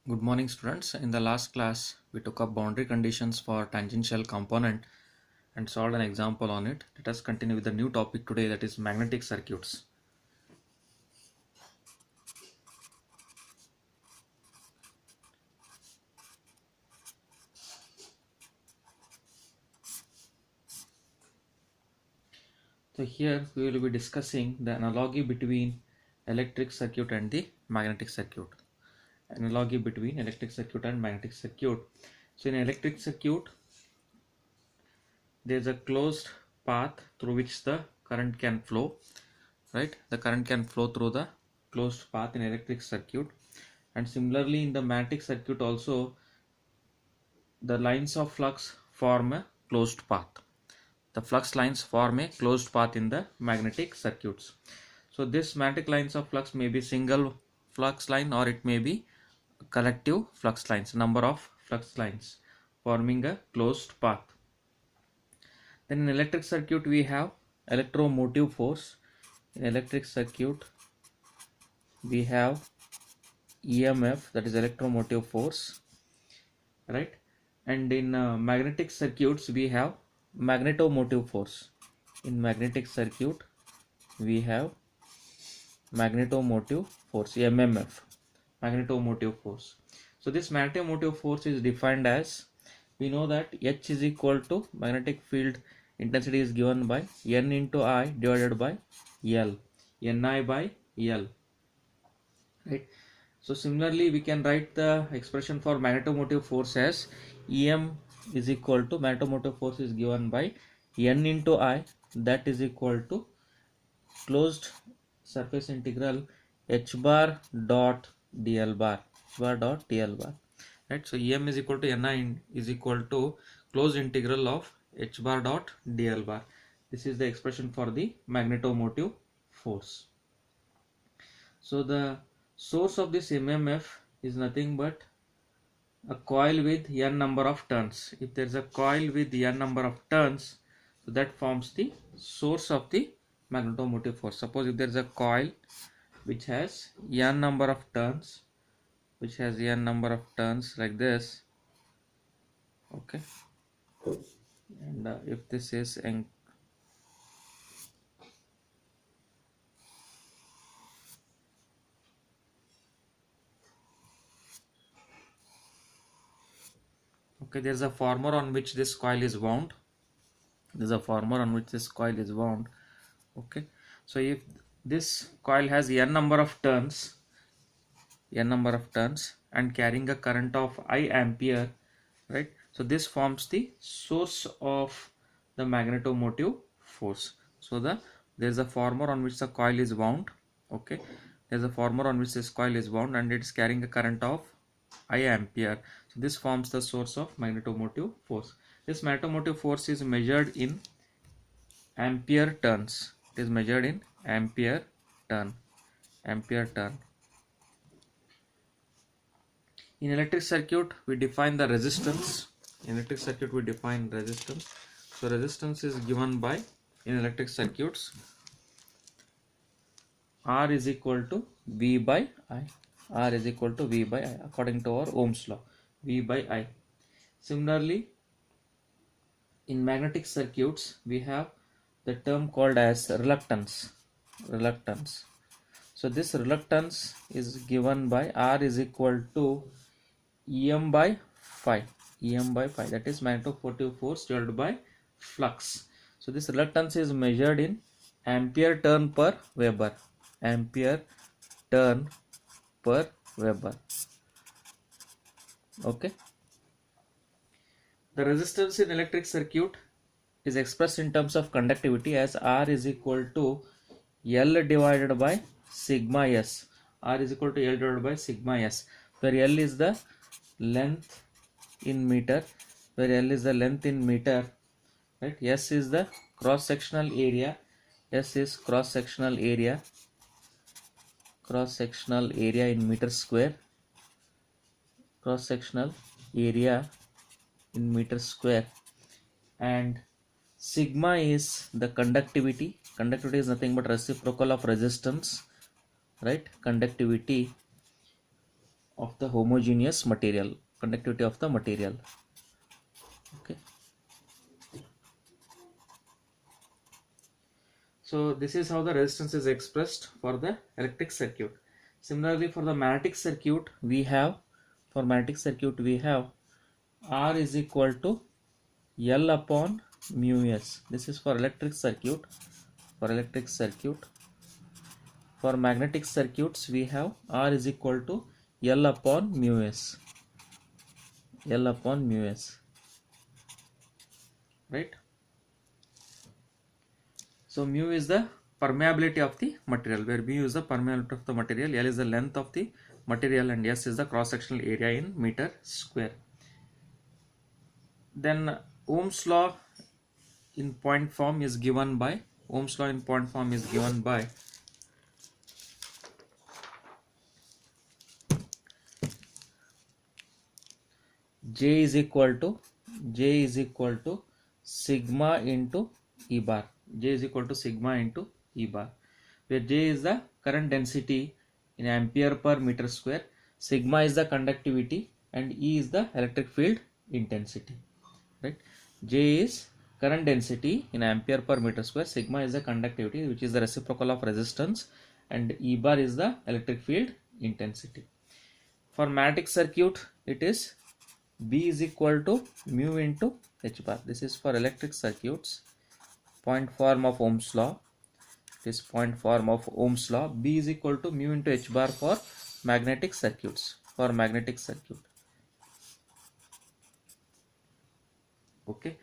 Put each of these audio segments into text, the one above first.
Good morning, students. In the last class, we took up boundary conditions for tangential component and solved an example on it. Let us continue with the new topic today, that is magnetic circuits. So here we will be discussing the analogy between electric circuit and the magnetic circuit. Analogy between electric circuit and magnetic circuit. So in electric circuit, there is a closed path through which the current can flow, right? The current can flow through the closed path in electric circuit. And similarly in the magnetic circuit also, the lines of flux form a closed path. The flux lines form a closed path in the magnetic circuits. So this magnetic lines of flux may be single flux line or it may be collective flux lines, number of flux lines forming a closed path. Then in electric circuit we have electromotive force. In electric circuit we have EMF, that is electromotive force, right? And in magnetic circuits we have magnetomotive force. In magnetic circuit we have magnetomotive force, MMF, magnetomotive force. So this magnetomotive force is defined as, we know that H is equal to magnetic field intensity is given by N into I divided by L, Ni by L, right? So similarly we can write the expression for magnetomotive force as Em is equal to, magnetomotive force is given by N into I, that is equal to closed surface integral h bar dot dl bar, right? So Em is equal to Ni is equal to closed integral of h bar dot dl bar. This is the expression for the magnetomotive force. So the source of this MMF is nothing but a coil with n number of turns. If there is a coil with n number of turns, so that forms the source of the magnetomotive force. Suppose if there is a coil which has n number of turns, like this, okay, and if this is okay, there's a former on which this coil is wound. Okay, so if this coil has n number of turns and carrying a current of I ampere, right? So this forms the source of the magnetomotive force. So there's a former on which the coil is wound. Okay, there's a former on which this coil is wound and it is carrying a current of I ampere. So this forms the source of magnetomotive force. This magnetomotive force is measured in ampere turns. It is measured in ampere turn. In electric circuit we define the resistance. So resistance is given by, in electric circuits, R is equal to V by I. According to our Ohm's law, V by I. Similarly, in magnetic circuits we have the term called as reluctance. So this reluctance is given by R is equal to Em by phi, that is magnetomotive force divided by flux. So this reluctance is measured in ampere turn per Weber. Okay. The resistance in electric circuit is expressed in terms of conductivity as R is equal to L divided by sigma S. Where L is the length in meter, right? S is the cross sectional area. In meter square. And sigma is the conductivity. Conductivity is nothing but reciprocal of resistance, right? Conductivity of the homogeneous material, conductivity of the material. Okay, so this is how the resistance is expressed for the electric circuit. Similarly, for the magnetic circuit we have, R is equal to L upon mu s. This is for electric circuit. For magnetic circuits we have R is equal to L upon mu s. Right? So mu is the permeability of the material, where mu is the permeability of the material, L is the length of the material, and S is the cross-sectional area in meter square. Then Ohm's law in point form is given by J is equal to sigma into E bar. J is equal to sigma into E bar, where J is the current density in ampere per meter square, sigma is the conductivity, and E is the electric field intensity. Right? J is current density in ampere per meter square, sigma is the conductivity, which is the reciprocal of resistance, and E bar is the electric field intensity. For magnetic circuit, it is B is equal to mu into H bar. This is for electric circuits, point form of Ohm's law. B is equal to mu into H bar for magnetic circuits. Okay.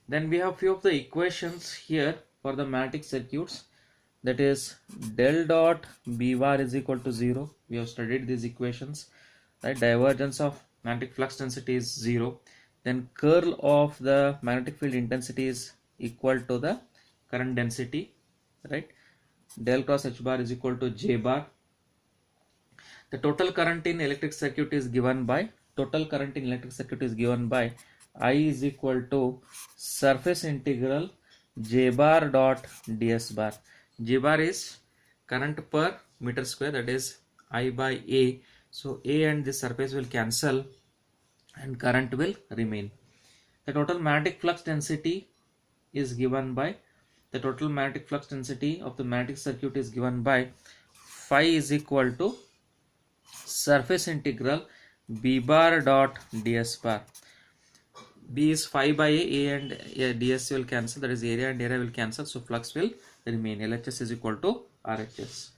Then we have few of the equations here for the magnetic circuits. That is del dot B bar is equal to 0. We have studied these equations. Right? Divergence of magnetic flux density is 0. Then curl of the magnetic field intensity is equal to the current density. Right? Del cross H bar is equal to J bar. The total current in electric circuit is given by I is equal to surface integral J bar dot ds bar. J bar is current per meter square, that is I by A. So A and this surface will cancel and current will remain. The total magnetic flux density is given by of the magnetic circuit is given by phi is equal to surface integral B bar dot ds bar. B is phi by A and ds will cancel, that is area and area will cancel, so flux will remain. LHS is equal to RHS.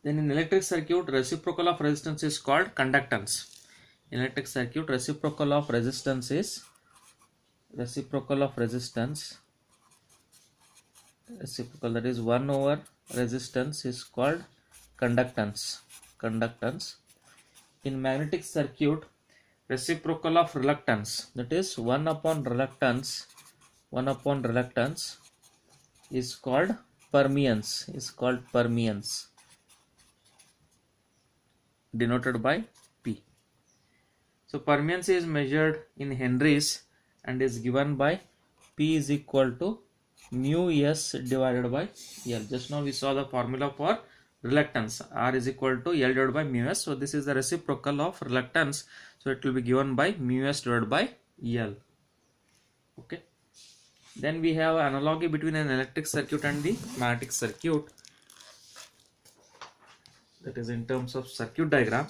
Then in electric circuit, reciprocal of resistance is called conductance. In electric circuit, reciprocal of resistance, that is 1 over resistance, is called conductance. In magnetic circuit, reciprocal of reluctance, that is 1 upon reluctance is called permeance, denoted by P. So permeance is measured in henries and is given by P is equal to mu S divided by L. Just now we saw the formula for reluctance, R is equal to L divided by mu S. So this is the reciprocal of reluctance, so it will be given by mu S divided by L. Okay. Then we have analogy between an electric circuit and the magnetic circuit, that is in terms of circuit diagram.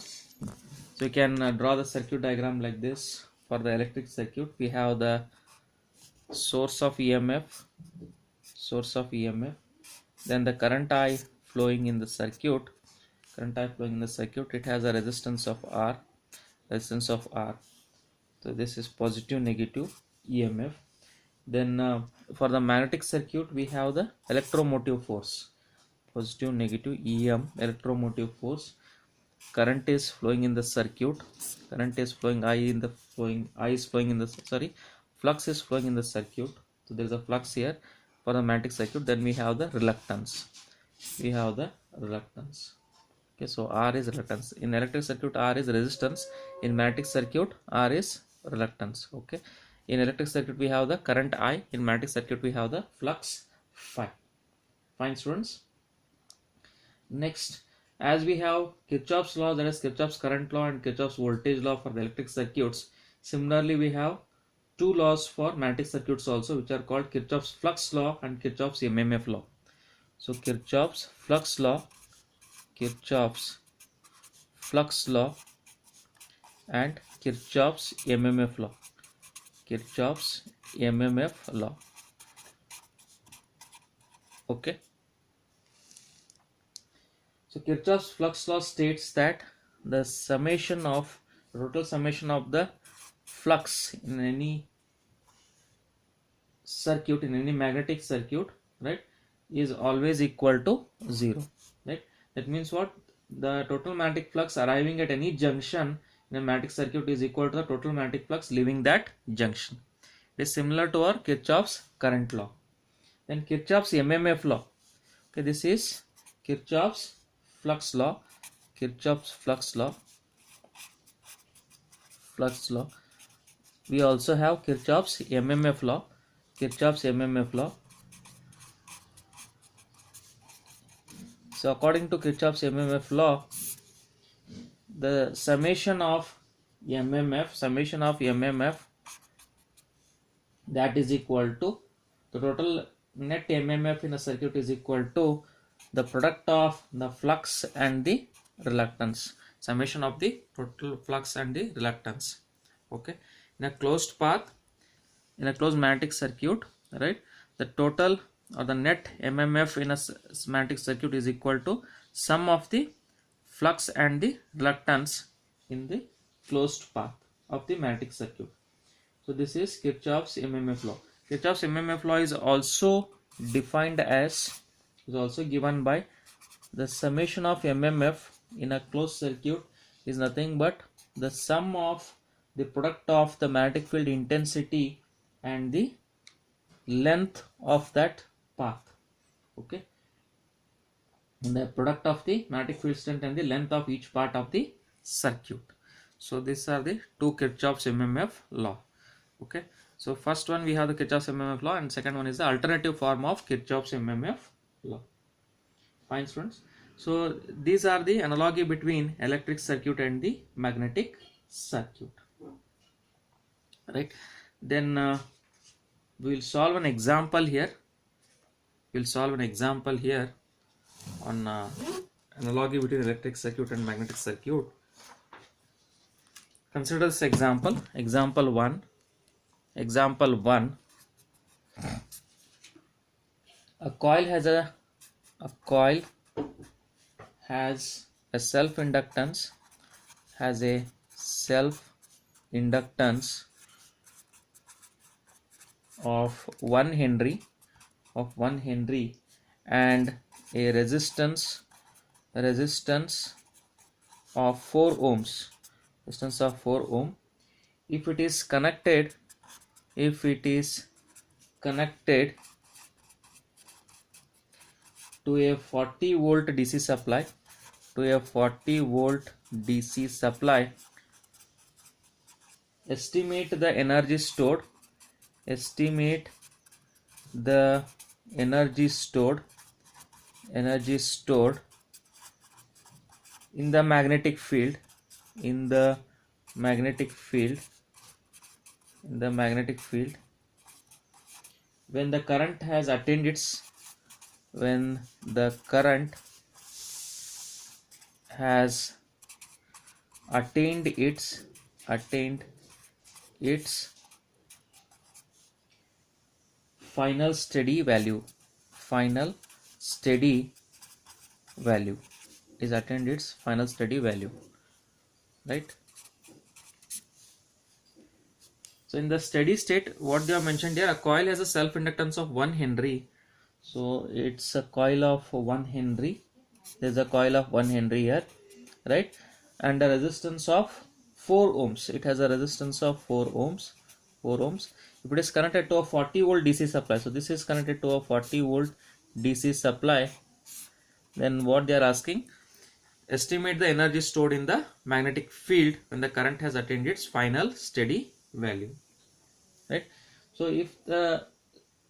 So you can draw the circuit diagram like this. For the electric circuit, we have the source of EMF, then the current I flowing in the circuit, it has a resistance of R. So this is positive, negative EMF. Then for the magnetic circuit, we have the electromotive force, positive, negative EM, electromotive force. Current is flowing in the circuit, flux is flowing in the circuit. So there is a flux here for the magnetic circuit. Then we have the reluctance. Okay, so R is reluctance. In electric circuit, R is resistance. In magnetic circuit, R is reluctance. Okay. In electric circuit, we have the current I. In magnetic circuit, we have the flux phi. Fine, students. Next, as we have Kirchhoff's law, that is Kirchhoff's current law and Kirchhoff's voltage law for the electric circuits, similarly we have two laws for magnetic circuits also, which are called Kirchhoff's flux law and Kirchhoff's MMF law. So Kirchhoff's flux law, Kirchhoff's flux law and Kirchhoff's MMF law, Kirchhoff's MMF law. Okay. So Kirchhoff's flux law states that the total summation of the flux in any circuit, in any magnetic circuit, right, is always equal to 0, right? That means what? The total magnetic flux arriving at any junction in a magnetic circuit is equal to the total magnetic flux leaving that junction. It is similar to our Kirchhoff's current law. Then Kirchhoff's MMF law. Okay, this is Kirchhoff's flux law, Kirchhoff's flux law. We also have Kirchhoff's MMF law, Kirchhoff's MMF law. So according to Kirchhoff's MMF law, the summation of MMF, that is equal to the total net MMF in a circuit is equal to the product of the flux and the reluctance, summation of the total flux and the reluctance. Okay, in a closed path, in a closed magnetic circuit, right, the total or the net MMF in a magnetic circuit is equal to sum of the flux and the reluctance in the closed path of the magnetic circuit. So this is Kirchhoff's MMF law. Kirchhoff's MMF law is also defined as, is also given by the summation of MMF in a closed circuit is nothing but the sum of the product of the magnetic field intensity and the length of that path. Okay, the product of the magnetic field strength and the length of each part of the circuit. So these are the two Kirchhoff's MMF law. Okay, so first one we have the Kirchhoff's MMF law and second one is the alternative form of Kirchhoff's MMF law. Fine, students. So these are the analogy between electric circuit and the magnetic circuit, right? Then we will solve an example here. We'll solve an example here on analogy between electric circuit and magnetic circuit. Consider this example. Example 1. Example 1. A coil has a self-inductance, of 1 Henry and a resistance of 4 ohms, if it is connected to a 40 volt DC supply, estimate the energy stored in the magnetic field when the current has attained its final steady value, right? So in the steady state, what they have mentioned here, a coil has a self-inductance of 1 Henry. So it's a coil of 1 Henry. There's a coil of 1 Henry here, right? And a resistance of 4 ohms. It has a resistance of 4 ohms. If it is connected to a 40 volt DC supply, so this is connected to a 40 volt DC supply, then what they are asking, estimate the energy stored in the magnetic field when the current has attained its final steady value, right? So if the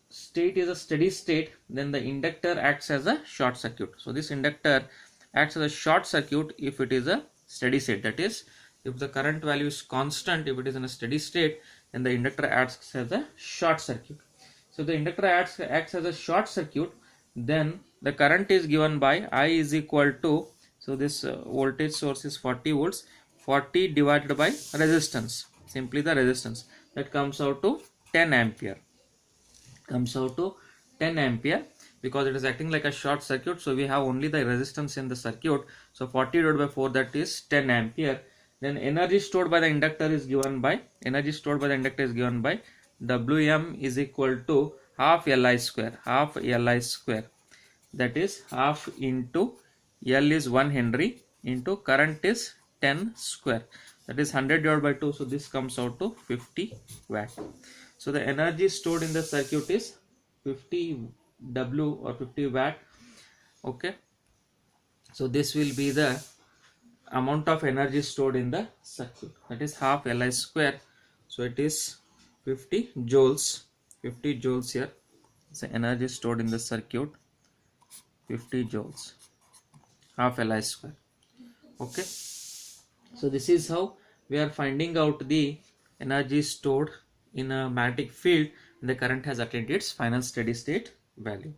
state is a steady state, then the inductor acts as a short circuit. So this inductor acts as a short circuit if it is a steady state. That is, if the current value is constant, if it is in a steady state, then the inductor acts as a short circuit. So the inductor acts as a short circuit, then the current is given by I is equal to, so this voltage source is 40 volts, 40 divided by resistance, simply the resistance, that comes out to 10 ampere. Comes out to 10 ampere because it is acting like a short circuit, so we have only the resistance in the circuit. So 40 divided by 4, that is 10 ampere. Then energy stored by the inductor is given by Wm is equal to half Li square, that is half into L is 1 Henry into current is 10 square, that is 100 divided by 2, so this comes out to 50 watt. So the energy stored in the circuit is 50 W or 50 watt. Okay, so this will be the amount of energy stored in the circuit, that is half Li square, so it is 50 joules here. So energy stored in the circuit 50 joules, half Li square. Okay, so this is how we are finding out the energy stored in a magnetic field when the current has attained its final steady state value.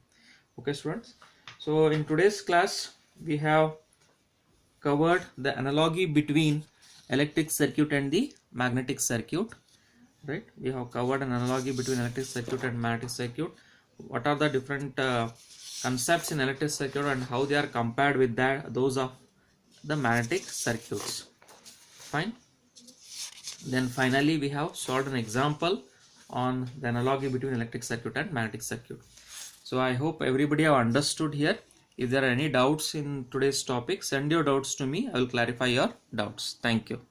Okay students, so in today's class we have covered the analogy between electric circuit and the magnetic circuit, right? We have covered an analogy between electric circuit and magnetic circuit. What are the different concepts in electric circuit and how they are compared with those of the magnetic circuits. Fine. Then finally we have solved an example on the analogy between electric circuit and magnetic circuit. So I hope everybody have understood here. If there are any doubts in today's topic, send your doubts to me. I will clarify your doubts. Thank you.